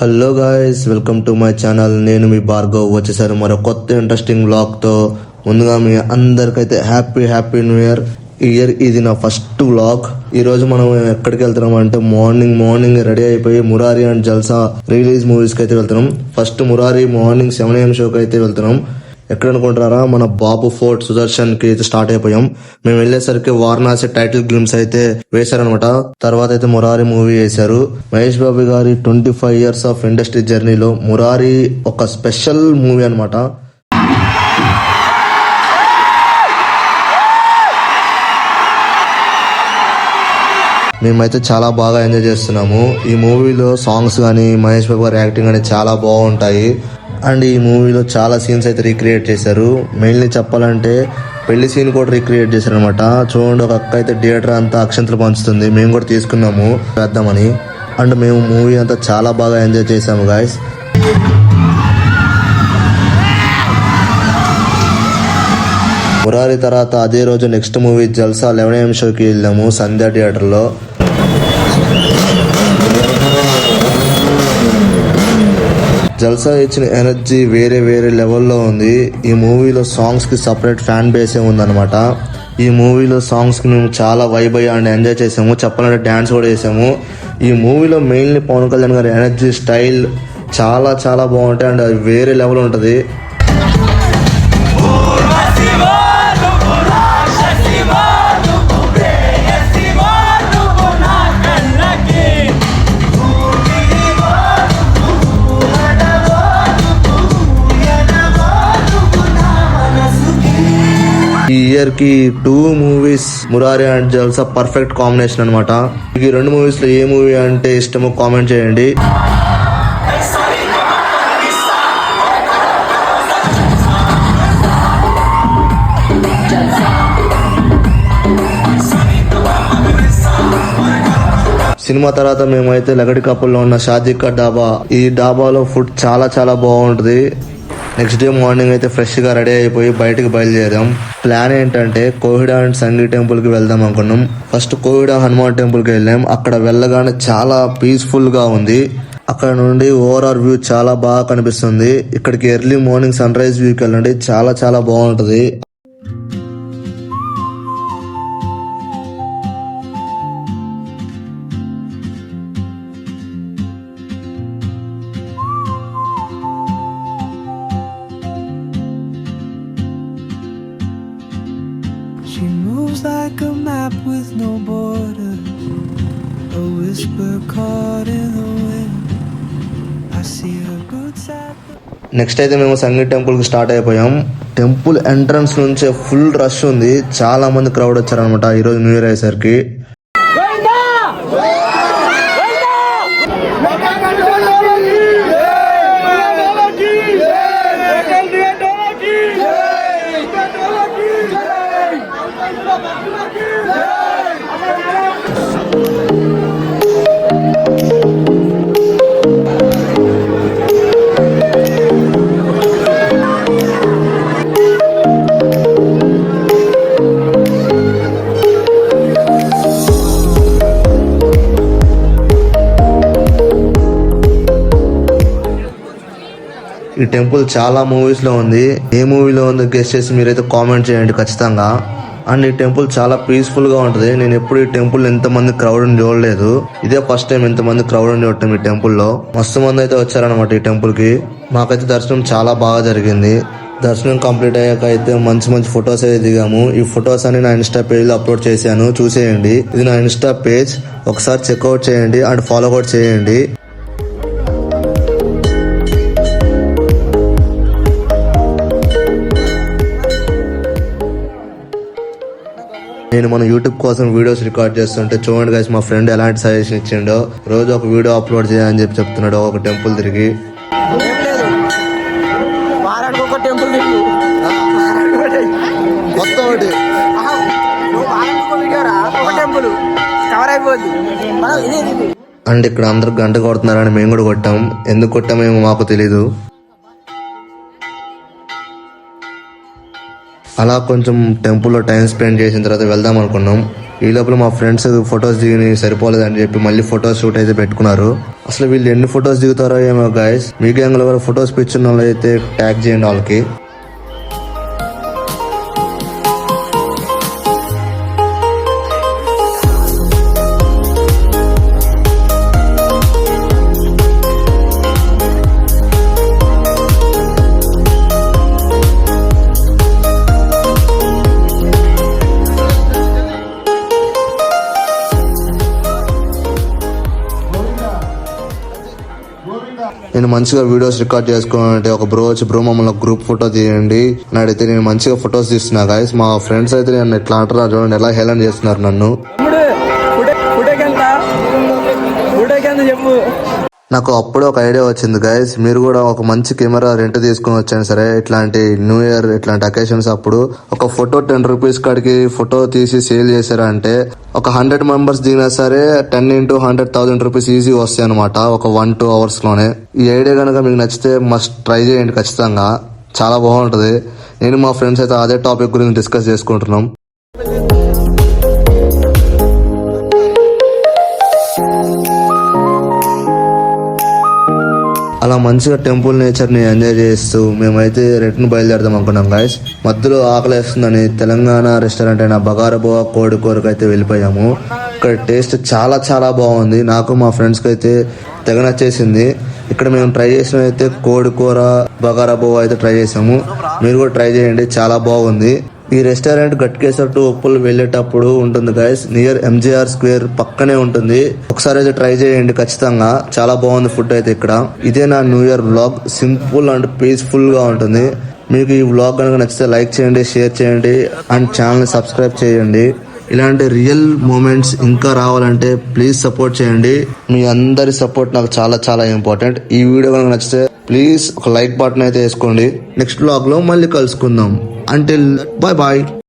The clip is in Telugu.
Hello guys, welcome to my channel. నేను మీ భార్గవ్ వచ్చేసారు మరో కొత్త ఇంట్రెస్టింగ్ వ్లాగ్ తో. ముందుగా మీ అందరికైతే హ్యాపీ న్యూ ఇయర్. ఈ ఇయర్ ఇది నా ఫస్ట్ వ్లాగ్. ఈ రోజు మనం ఎక్కడికి వెళ్తున్నాం అంటే మార్నింగ్ రెడీ అయిపోయి Murari and Jalsa release movies కి అయితే వెళ్తున్నాం. ఫస్ట్ మురారి మార్నింగ్ 7 AM షోకి అయితే వెళ్తున్నాం. ఎక్కడ అనుకుంటారా, మన బాబు ఫోర్ట్ సుదర్శన్ కి అయితే స్టార్ట్ అయిపోయాం. మేము వెళ్లేసరికి వారణాసి టైటిల్ గ్లిమ్స్ అయితే వేశారనమాట. తర్వాత అయితే మురారి మూవీ వేశారు. మహేష్ బాబు గారి 25 years ఆఫ్ ఇండస్ట్రీ జర్నీలో మురారి ఒక స్పెషల్ మూవీ అనమాట. మేమైతే చాలా బాగా ఎంజాయ్ చేస్తున్నాము. ఈ మూవీలో సాంగ్స్ కానీ మహేష్ బాబు గారి యాక్టింగ్ కానీ చాలా బాగుంటాయి. అండ్ ఈ మూవీలో చాలా సీన్స్ అయితే రీక్రియేట్ చేశారు. మెయిన్లీ చెప్పాలంటే పెళ్లి సీన్ కూడా రీక్రియేట్ చేశారు అనమాట. చూడండి, ఒక అక్క అయితే థియేటర్ అంతా అక్షంతలు పంచుతుంది. మేము కూడా తీసుకున్నాము వేద్దామని. అండ్ మేము మూవీ అంతా చాలా బాగా ఎంజాయ్ చేసాము గాయస్. మురారి తర్వాత అదే రోజు నెక్స్ట్ మూవీ జల్సా 11 AM షోకి వెళ్ళాము సంధ్యా థియేటర్లో. జల్సా ఇచ్చిన ఎనర్జీ వేరే లెవెల్లో ఉంది. ఈ మూవీలో సాంగ్స్ కి సపరేట్ ఫ్యాన్ బేసే ఉందన్నమాట. ఈ మూవీలో సాంగ్స్ కి మేము చాలా వైబ్ అయ్యి అండ్ ఎంజాయ్ చేసాము. చెప్పాలంటే డాన్స్ కూడా చేసాము. ఈ మూవీలో మెయిన్లీ పవన్ కళ్యాణ్ గారి ఎనర్జీ స్టైల్ చాలా బాగుంటాయి అండ్ అది వేరే లెవెల్ ఉంటుంది. ఈ ఇయర్ కి 2 movies Murari and Jalsa perfect combination అనమాట. ఈ 2 మూవీస్ లో ఏ మూవీ అంటే ఇష్టమో కామెంట్ చేయండి. సినిమా తర్వాత మేమైతే లగడికప్పుల్లో ఉన్న షాదికా డాబా, ఈ డాబాలో ఫుడ్ చాలా బాగుంటుంది. నెక్స్ట్ డే మార్నింగ్ అయితే ఫ్రెష్ గా రెడీ అయిపోయి బయటకు బయలుదేరాం. ప్లాన్ ఏంటంటే కోహిడా అండ్ సంగీ టెంపుల్ కి వెళ్దాం అనుకున్నాం. ఫస్ట్ కోహిడా హనుమాన్ టెంపుల్ కి వెళ్ళాం. అక్కడ వెళ్ళగానే చాలా పీస్ఫుల్ గా ఉంది. అక్కడ నుండి ఓవరాల్ వ్యూ చాలా బాగా కనిపిస్తుంది. ఇక్కడికి ఎర్లీ మార్నింగ్ సన్ రైజ్ వ్యూకి వెళ్ళండి, చాలా బాగుంటది. She moves like a map with no border, a whisper caught in the wind. I see her boots at the... next అయితే మేము సంగీ టెంపుల్ కి స్టార్ట్ అయిపోయాం. టెంపుల్ ఎంట్రన్స్ నుంచే ఫుల్ రష్ ఉంది. చాలా మంది క్రౌడ్ వచ్చారనమాట ఈ రోజు న్యూ ఇయర్ అయ్యేసరికి. ఈ టెంపుల్ చాలా మూవీస్ లో ఉంది. ఏ మూవీలో ఉందో గెస్ చేసి మీరైతే కామెంట్ చేయండి ఖచ్చితంగా. అండ్ ఈ టెంపుల్ చాలా పీస్ఫుల్ గా ఉంటుంది. నేను ఎప్పుడు ఈ టెంపుల్ ఎంతమంది క్రౌడ్ చూడలేదు. ఇదే ఫస్ట్ టైం ఎంతమంది క్రౌడ్ చూడటం ఈ టెంపుల్ లో. మస్తు మంది అయితే వచ్చారనమాట ఈ టెంపుల్ కి. మాకైతే దర్శనం చాలా బాగా జరిగింది. దర్శనం కంప్లీట్ అయ్యాక అయితే మంచి ఫొటోస్ అయితే దిగాము. ఈ ఫొటోస్ అని నా ఇన్స్టా పేజ్ లో అప్లోడ్ చేశాను, చూసేయండి. ఇది నా ఇన్స్టా పేజ్, ఒకసారి చెక్అవుట్ చేయండి అండ్ ఫాలో కూడా చేయండి. నేను మన యూట్యూబ్ కోసం వీడియోస్ రికార్డ్ చేస్తుంటే చూడండి గైస్, మా ఫ్రెండ్ ఎలాంటి సజెషన్ ఇచ్చిండో. రోజు ఒక వీడియో అప్లోడ్ చేయాలని చెప్తున్నాడు ఒక టెంపుల్ తిరిగి. అండ్ ఇక్కడ అందరూ గంట కొడుతున్నారని మేము కూడా కొట్టాం. ఎందుకు కొట్టామేమో మాకు తెలీదు. అలా కొంచెం టెంపుల్లో టైం స్పెండ్ చేసిన తర్వాత వెళ్దాం అనుకున్నాం. ఈ లోపల మా ఫ్రెండ్స్ ఫొటోస్ దిగి సరిపోలేదని చెప్పి మళ్ళీ ఫొటోస్ షూట్ అయితే పెట్టుకున్నారు. అసలు వీళ్ళు ఎన్ని ఫొటోస్ దిగుతారో ఏమో గైస్. మీ గ్యాంగ్ లో ఫొటోస్ పిచ్చిన వాళ్ళు అయితే ట్యాగ్ చేయండి వాళ్ళకి. నేను మంచిగా వీడియోస్ రికార్డ్ చేసుకోవాలంటే ఒక బ్రో వచ్చి బ్రో మమ్మల్ని గ్రూప్ ఫోటో తీయండి నాడైతే నేను మంచిగా ఫొటోస్ తీస్తున్నా గైస్. మా ఫ్రెండ్స్ అయితే నన్ను ఎట్లా అంటారు చూడండి, ఎలా హేళన చేస్తున్నారు నన్ను. నాకు అప్పుడే ఒక ఐడియా వచ్చింది గైస్. మీరు కూడా ఒక మంచి కెమెరా రెంట్ తీసుకుని వచ్చాను సరే, ఇట్లాంటి న్యూ ఇయర్ ఇట్లాంటి అకేషన్స్ అప్పుడు ఒక ఫోటో 10 రూపీస్ కాడికి ఫోటో తీసి సేల్ చేశారా అంటే ఒక 100 మెంబర్స్ దిగినా సరే 10 into 100,000 రూపీస్ ఈజీ వస్తాయి అనమాట ఒక 1-2 అవర్స్ లోనే. ఈ ఐడియా కనుక మీకు నచ్చితే మస్ట్ ట్రై చేయండి ఖచ్చితంగా, చాలా బాగుంటది. నేను మా ఫ్రెండ్స్ అయితే అదే టాపిక్ గురించి డిస్కస్ చేసుకుంటున్నాం. అలా మంచిగా టెంపుల్ నేచర్ ని ఎంజాయ్ చేస్తూ మేమైతే రిటర్న్ బయలుదేరదాం అనుకున్నాం గైస్. మధ్యలో ఆకలేస్తుందని తెలంగాణ రెస్టారెంట్ అయిన బగారబోవ కోడి కూరకు అయితే వెళ్ళిపోయాము. ఇక్కడ టేస్ట్ చాలా చాలా బాగుంది. నాకు మా ఫ్రెండ్స్ కి అయితే తెగ నచ్చేసింది. ఇక్కడ మేము ట్రై చేసిన అయితే కోడి కూర బగారబోవ అయితే ట్రై చేసాము. మీరు కూడా ట్రై చేయండి, చాలా బాగుంది. ఈ రెస్టారెంట్ గట్కేసర్ టు ఉప్పల్ వెళ్ళేటప్పుడు ఉంటుంది గైస్. నియర్ ఎంజీఆర్ స్క్వేర్ పక్కనే ఉంటుంది. ఒకసారి అయితే ట్రై చేయండి ఖచ్చితంగా, చాలా బాగుంది ఫుడ్ అయితే ఇక్కడ. ఇదే నా new year vlog. Simple and peaceful గా ఉంటుంది. మీకు ఈ వ్లాగ్ కనుక నచ్చితే లైక్ చేయండి, షేర్ చేయండి అండ్ ఛానల్ సబ్స్క్రైబ్ చేయండి. ఇలాంటి రియల్ మూమెంట్స్ ఇంకా రావాలంటే ప్లీజ్ సపోర్ట్ చేయండి. మీ అందరి సపోర్ట్ నాకు చాలా చాలా ఇంపార్టెంట్. ఈ వీడియో కనుక నచ్చితే ప్లీజ్ ఒక లైక్ బటన్ అయితే వేసుకోండి. నెక్స్ట్ వ్లాగ్ లో మళ్ళీ కలుసుకుందాం. Until bye bye.